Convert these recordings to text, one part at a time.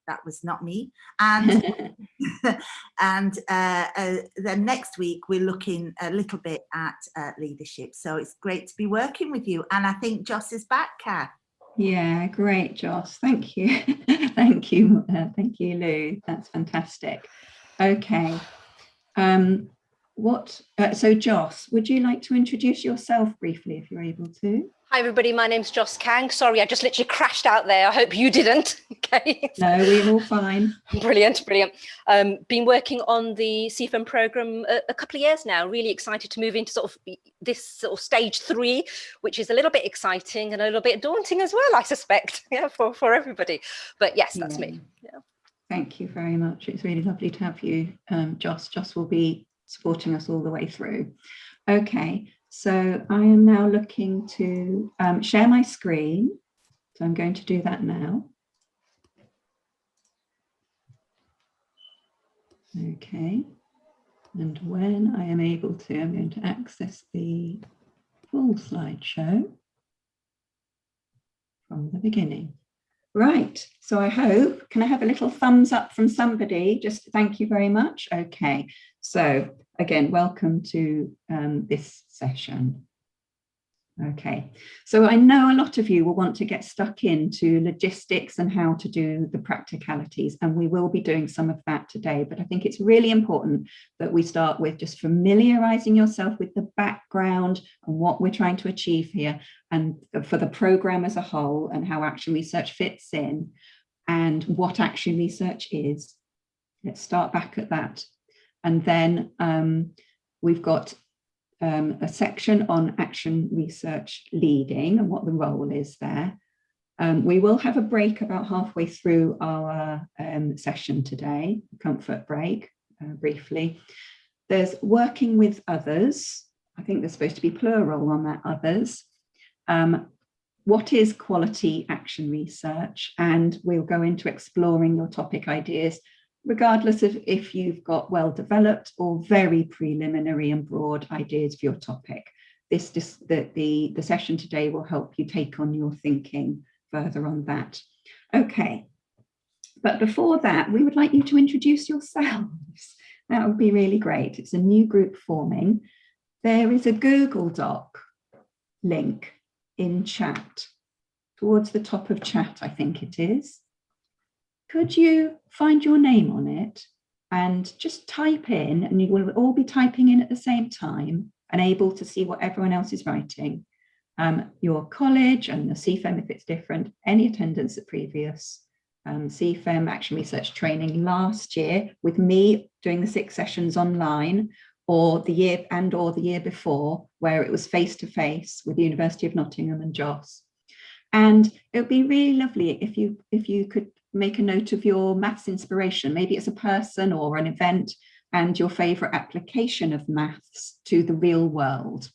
that was not me. And and then next week we're looking a little bit at leadership. So it's great to be working with you. And I think Joss is back, Kath. Yeah, great, Joss. Thank you. Thank you, Lou. That's fantastic. Okay. So Joss, would you like to introduce yourself briefly if you're able to? Hi everybody, my name's Joss Kang. Sorry, I just literally crashed out there. I hope you didn't. Okay. No, we're all fine. Brilliant. Been working on the CfEM program a couple of years now. Really excited to move into sort of this sort of stage 3, which is a little bit exciting and a little bit daunting as well, I suspect. Yeah, for everybody. But yes, that's me. Yeah. Thank you very much. It's really lovely to have you, Joss. Joss will be supporting us all the way through. Okay. So I am now looking to share my screen. So I'm going to do that now. Okay. And when I am able to, I'm going to access the full slideshow from the beginning. Right. So I hope, can I have a little thumbs up from somebody? Just thank you very much. Okay. So again, welcome to this session. Okay, so I know a lot of you will want to get stuck into logistics and how to do the practicalities, and we will be doing some of that today, but I think it's really important that we start with just familiarizing yourself with the background and what we're trying to achieve here, and for the program as a whole, and how action research fits in, and what action research is. Let's start back at that. And then we've got a section on action research leading and what the role is there. We will have a break about halfway through our session today, comfort break, briefly. There's working with others. I think there's supposed to be plural on that, others. What is quality action research? And we'll go into exploring your topic ideas, regardless of if you've got well-developed or very preliminary and broad ideas for your topic. The session today will help you take on your thinking further on that. Okay, but before that, we would like you to introduce yourselves. That would be really great. It's a new group forming. There is a Google Doc link in chat, towards the top of chat, I think it is. Could you find your name on it and just type in, and you will all be typing in at the same time and able to see what everyone else is writing. Your college and the CfEM, if it's different, any attendance at previous CfEM action research training last year with me doing the 6 sessions online, or the year before where it was face-to-face with the University of Nottingham and Joss. And it would be really lovely if you could make a note of your maths inspiration. Maybe it's a person or an event and your favorite application of maths to the real world.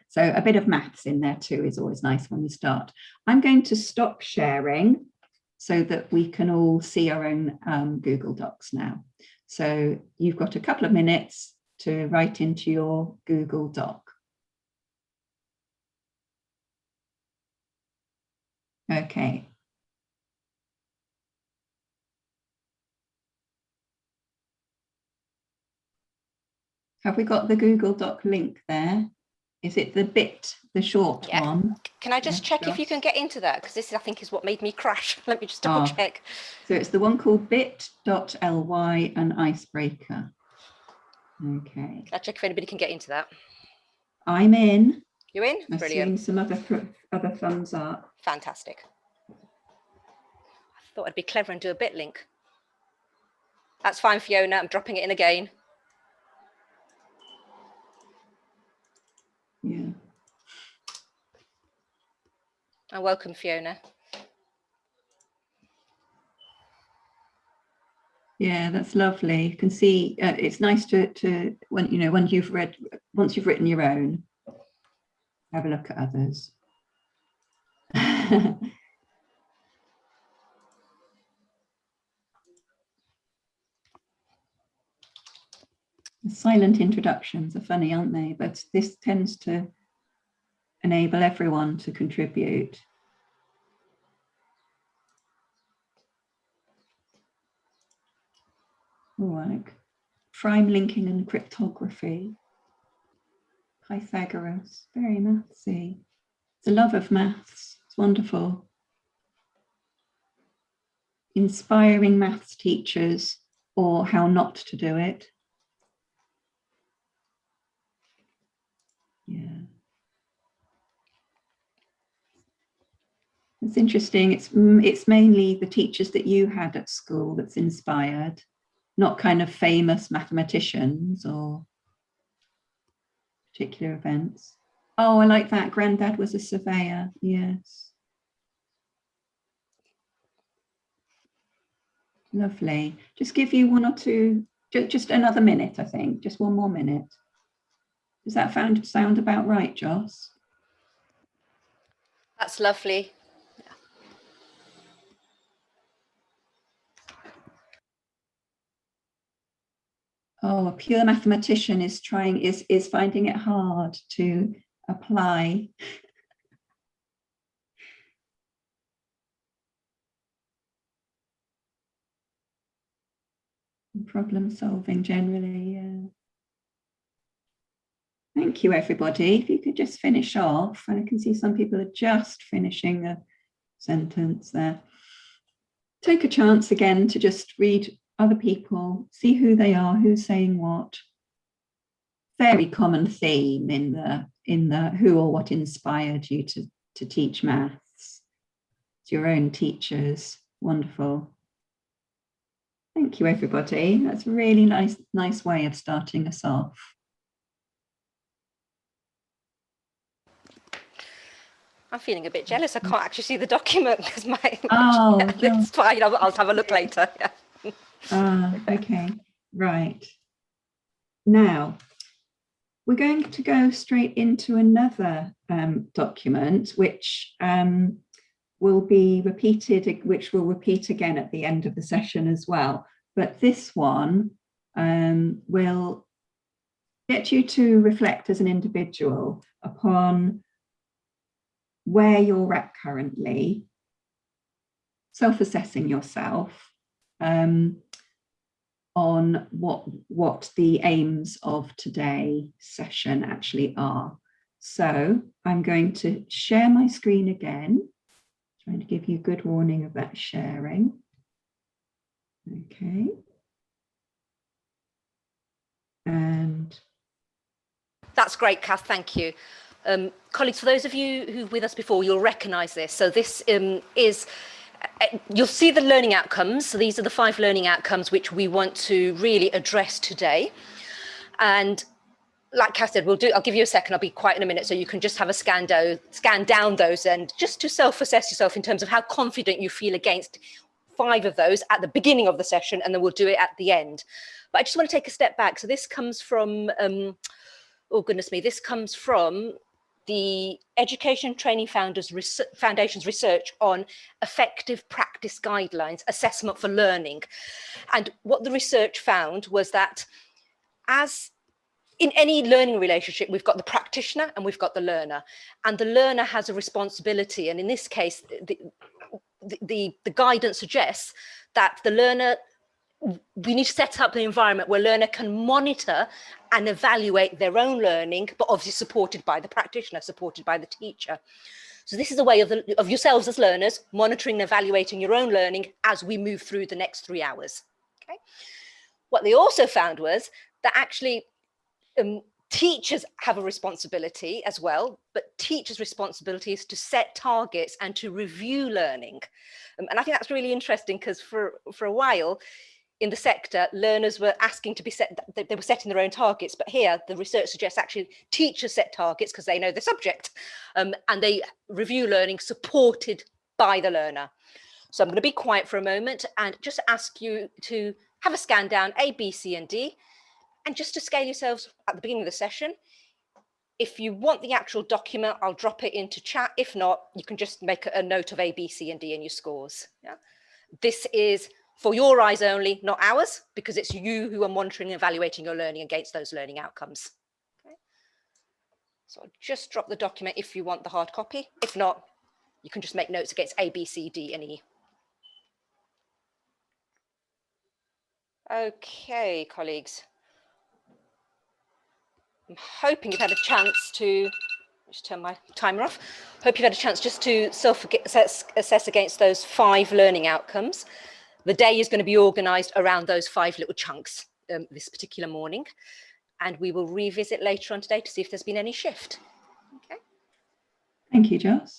So a bit of maths in there too is always nice when we start. I'm going to stop sharing so that we can all see our own Google Docs now. So you've got a couple of minutes to write into your Google Doc. Okay. Have we got the Google Doc link there? Is it the short one? Can I just check if you can get into that? Because this, I think, is what made me crash. Let me just double check. So it's the one called bit.ly and icebreaker. Okay. I'll check if anybody can get into that. I'm in. You're in? I've Brilliant. seen some other thumbs up. Fantastic. I thought I'd be clever and do a bit link. That's fine, Fiona. I'm dropping it in again. Yeah. And welcome, Fiona. Yeah, that's lovely. You can see it's nice to once you've written your own, have a look at others. Silent introductions are funny, aren't they? But this tends to enable everyone to contribute. like prime linking and cryptography. Pythagoras, very mathsy. The love of maths, it's wonderful. Inspiring maths teachers, or how not to do it. Yeah. It's interesting. It's mainly the teachers that you had at school that's inspired, not kind of famous mathematicians or particular events. Oh, I like that. Granddad was a surveyor. Yes. Lovely. Just give you one or two, just another minute, I think. Just one more minute. Does that sound about right, Joss? That's lovely. Oh, a pure mathematician is finding it hard to apply. Problem solving generally, yeah. Thank you, everybody. If you could just finish off, and I can see some people are just finishing a sentence there. Take a chance again to just read other people, see who they are, who's saying what. Very common theme in the who or what inspired you to teach maths. It's your own teachers. Wonderful. Thank you, everybody. That's a really nice way of starting us off. I'm feeling a bit jealous. I can't actually see the document because my. Oh, yeah, it's fine. I'll have a look later. Yeah. Okay, right. Now, we're going to go straight into another document, which will be repeated, which will repeat again at the end of the session as well. But this one will get you to reflect as an individual upon where you're at currently, self-assessing yourself on what the aims of today's session actually are. So I'm going to share my screen again, trying to give you good warning of that sharing. Okay. And that's great, Kath, thank you. Colleagues, for those of you who were with us before, you'll recognise this. So this is, you'll see the learning outcomes. So these are the 5 learning outcomes which we want to really address today. And like Kath said, I'll give you a second, I'll be quiet in a minute so you can just have a scan down those and just to self-assess yourself in terms of how confident you feel against 5 of those at the beginning of the session, and then we'll do it at the end. But I just want to take a step back. So this comes from, oh goodness me, this comes from the Education Training Foundation's research on effective practice guidelines, assessment for learning. And what the research found was that as in any learning relationship, we've got the practitioner and we've got the learner, and the learner has a responsibility. And in this case, the guidance suggests that the learner, we need to set up an environment where learner can monitor and evaluate their own learning, but obviously supported by the practitioner, supported by the teacher. So this is a way of yourselves as learners monitoring and evaluating your own learning as we move through the next 3 hours. Okay. What they also found was that actually teachers have a responsibility as well, but teachers' responsibility is to set targets and to review learning. And I think that's really interesting because for a while in the sector, learners were asking to be set, they were setting their own targets, but here the research suggests actually teachers set targets because they know the subject, and they review learning supported by the learner. So I'm going to be quiet for a moment and just ask you to have a scan down A, B, C, and D, and just to scale yourselves at the beginning of the session. If you want the actual document, I'll drop it into chat. If not, you can just make a note of A, B, C, and D in your scores. Yeah? This is for your eyes only, not ours, because it's you who are monitoring and evaluating your learning against those learning outcomes. Okay. So I'll just drop the document if you want the hard copy. If not, you can just make notes against A, B, C, D, and E. Okay, colleagues. I'm hoping you've had a chance to, just turn my timer off. Hope you've had a chance just to self-assess against those 5 learning outcomes. The day is going to be organised around those 5 little chunks this particular morning. And we will revisit later on today to see if there's been any shift. Okay. Thank you, Joss.